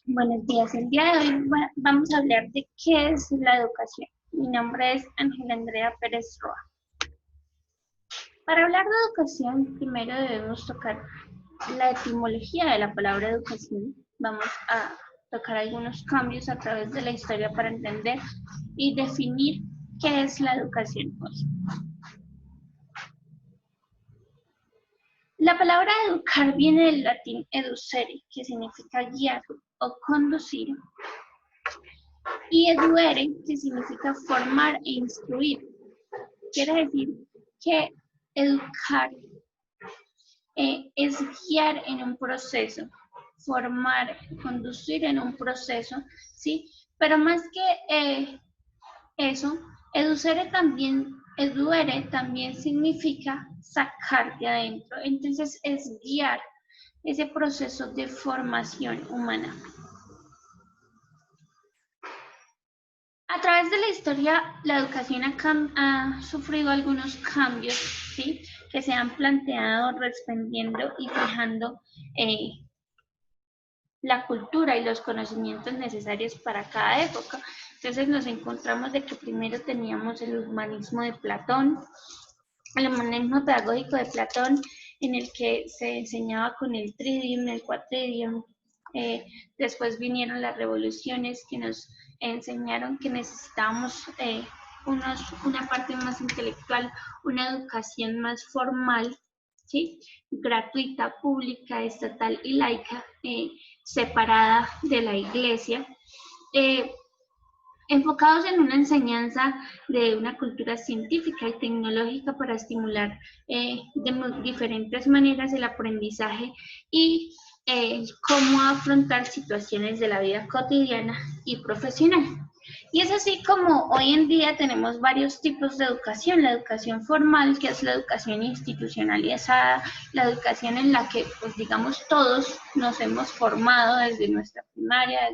Buenos días, el día de hoy vamos a hablar de qué es la educación. Mi nombre es Ángela Andrea Pérez Roa. Para hablar de educación, primero debemos tocar la etimología de la palabra educación. Vamos a tocar algunos cambios a través de la historia para entender y definir qué es la educación hoy. La palabra educar viene del latín educere, que significa guiar o conducir, y eduere, que significa formar e instruir. Quiere decir que educar es guiar en un proceso, formar, conducir en un proceso, ¿sí? Pero más que eso, eduere también significa sacar de adentro. Entonces es guiar ese proceso de formación humana. A través de la historia, la educación ha sufrido algunos cambios, ¿sí? Que se han planteado respondiendo y fijando la cultura y los conocimientos necesarios para cada época. Entonces nos encontramos de que primero teníamos el humanismo de Platón, el humanismo pedagógico de Platón, en el que se enseñaba con el tridium, el quadridium. Después vinieron las revoluciones que nos enseñaron que necesitábamos una parte más intelectual, una educación más formal, ¿sí? Gratuita, pública, estatal y laica, separada de la iglesia. Enfocados en una enseñanza de una cultura científica y tecnológica para estimular de diferentes maneras el aprendizaje y cómo afrontar situaciones de la vida cotidiana y profesional. Y es así como hoy en día tenemos varios tipos de educación: la educación formal, que es la educación institucionalizada, la educación en la que, pues digamos, todos nos hemos formado desde nuestra primaria,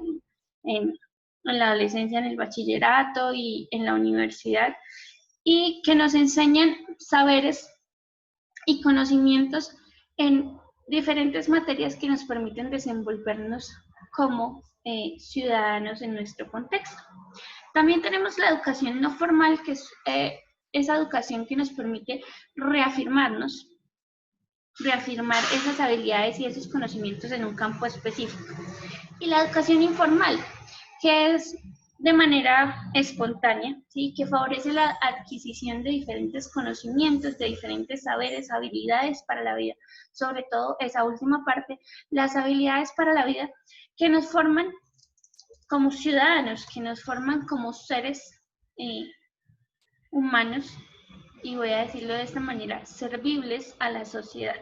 en la adolescencia, en el bachillerato y en la universidad, y que nos enseñan saberes y conocimientos en diferentes materias que nos permiten desenvolvernos como ciudadanos en nuestro contexto. También tenemos la educación no formal, que es esa educación que nos permite reafirmarnos, reafirmar esas habilidades y esos conocimientos en un campo específico. Y la educación informal, que es de manera espontánea, ¿sí? Que favorece la adquisición de diferentes conocimientos, de diferentes saberes, habilidades para la vida. Sobre todo esa última parte, las habilidades para la vida que nos forman como ciudadanos, que nos forman como seres humanos, y voy a decirlo de esta manera, servibles a la sociedad.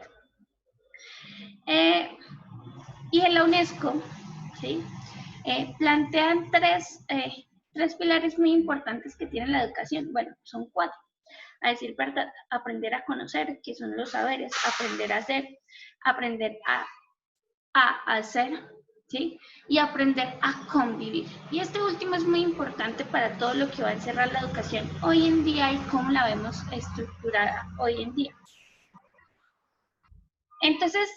Y en la UNESCO, ¿sí? Plantean tres pilares muy importantes que tiene la educación. Bueno, son cuatro. A decir verdad: aprender a conocer, que son los saberes; aprender a hacer; aprender a hacer, ¿sí? Y aprender a convivir. Y este último es muy importante para todo lo que va a encerrar la educación hoy en día y cómo la vemos estructurada hoy en día. Entonces,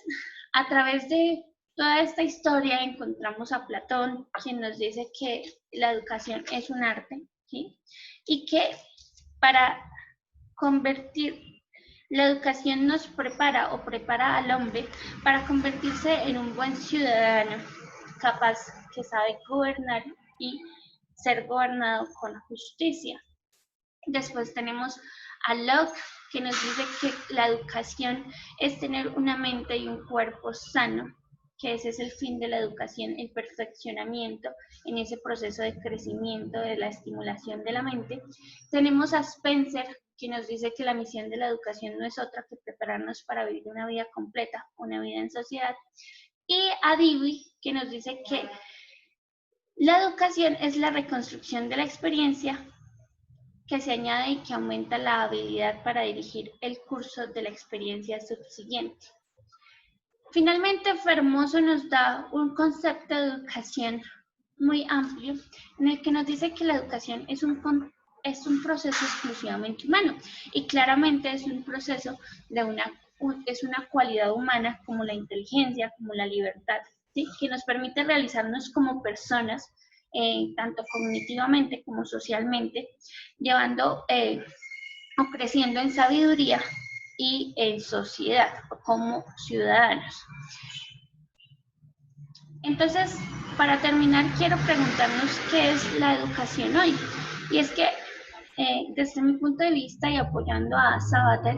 a través de toda esta historia encontramos a Platón, quien nos dice que la educación es un arte, ¿sí? Y que para convertir, la educación nos prepara o prepara al hombre para convertirse en un buen ciudadano, capaz, que sabe gobernar y ser gobernado con justicia. Después tenemos a Locke, que nos dice que la educación es tener una mente y un cuerpo sano, que ese es el fin de la educación, el perfeccionamiento en ese proceso de crecimiento, de la estimulación de la mente. Tenemos a Spencer, que nos dice que la misión de la educación no es otra que prepararnos para vivir una vida completa, una vida en sociedad. Y a Dewey, que nos dice que la educación es la reconstrucción de la experiencia, que se añade y que aumenta la habilidad para dirigir el curso de la experiencia subsiguiente. Finalmente, Fermoso nos da un concepto de educación muy amplio, en el que nos dice que la educación es un proceso exclusivamente humano, y claramente es un proceso de una cualidad humana, como la inteligencia, como la libertad, ¿sí? Que nos permite realizarnos como personas, tanto cognitivamente como socialmente, llevando o creciendo en sabiduría y en sociedad como ciudadanos. Entonces, para terminar, quiero preguntarnos qué es la educación hoy. Y es que, desde mi punto de vista y apoyando a Sabater,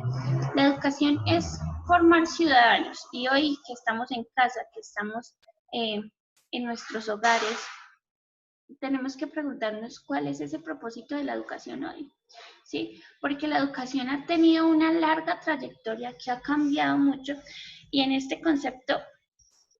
la educación es formar ciudadanos. Y hoy que estamos en casa, que estamos en nuestros hogares, tenemos que preguntarnos cuál es ese propósito de la educación hoy. ¿Sí? Porque la educación ha tenido una larga trayectoria que ha cambiado mucho y en este concepto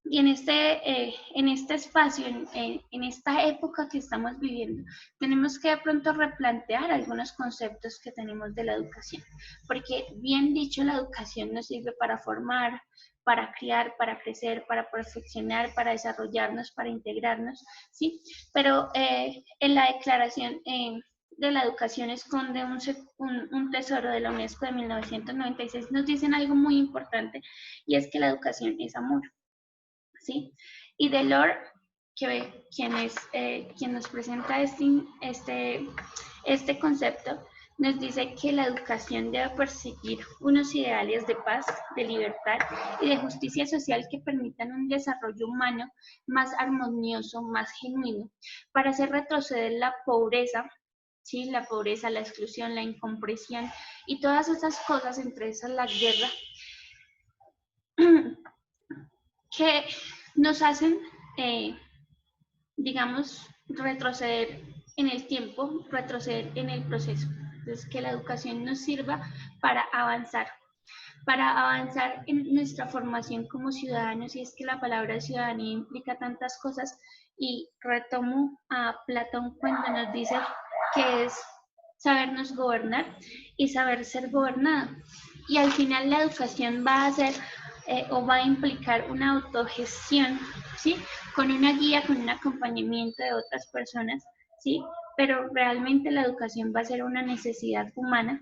y en este espacio, en esta época que estamos viviendo, tenemos que de pronto replantear algunos conceptos que tenemos de la educación, porque bien dicho, la educación nos sirve para formar, para criar, para crecer, para perfeccionar, para desarrollarnos, para integrarnos, ¿sí? Pero en la declaración de la educación esconde un tesoro de la UNESCO de 1996, nos dicen algo muy importante, y es que la educación es amor. ¿Sí? Y Delors, quien nos presenta este concepto, nos dice que la educación debe perseguir unos ideales de paz, de libertad y de justicia social que permitan un desarrollo humano más armonioso, más genuino, para hacer retroceder la pobreza, ¿sí? La pobreza, la exclusión, la incomprensión y todas esas cosas, entre esas la guerra, que nos hacen, digamos, retroceder en el tiempo, retroceder en el proceso. Entonces, que la educación nos sirva para avanzar en nuestra formación como ciudadanos, y es que la palabra ciudadanía implica tantas cosas, y retomo a Platón cuando nos dice que es sabernos gobernar y saber ser gobernado. Y al final la educación va a ser o va a implicar una autogestión, ¿sí? Con una guía, con un acompañamiento de otras personas, ¿sí? Pero realmente la educación va a ser una necesidad humana,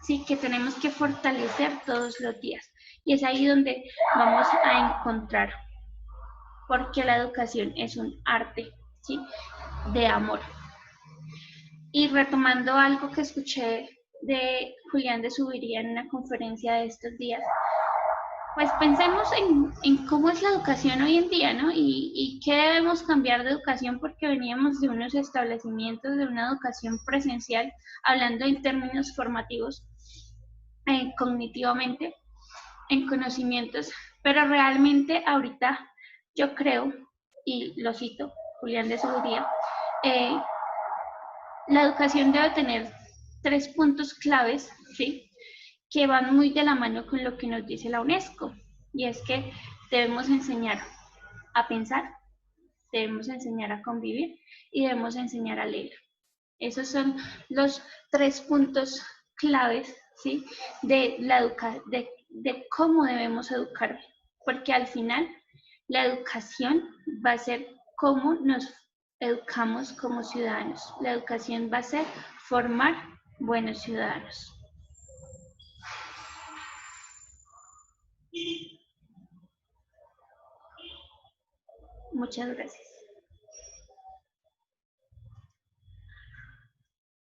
¿sí? Que tenemos que fortalecer todos los días. Y es ahí donde vamos a encontrar, porque la educación es un arte, ¿sí? De amor. Y retomando algo que escuché de Julián de Zuviría en una conferencia de estos días, pues pensemos en cómo es la educación hoy en día, ¿no? Y qué debemos cambiar de educación, porque veníamos de unos establecimientos de una educación presencial, hablando en términos formativos, cognitivamente, en conocimientos, pero realmente ahorita yo creo, y lo cito, Julián de Zuviría, eh, la educación debe tener 3 puntos claves, ¿sí? Que van muy de la mano con lo que nos dice la UNESCO, y es que debemos enseñar a pensar, debemos enseñar a convivir y debemos enseñar a leer. Esos son los 3 puntos claves, ¿sí? De cómo debemos educar, porque al final la educación va a ser cómo nos educamos como ciudadanos. La educación va a ser formar buenos ciudadanos. Muchas gracias.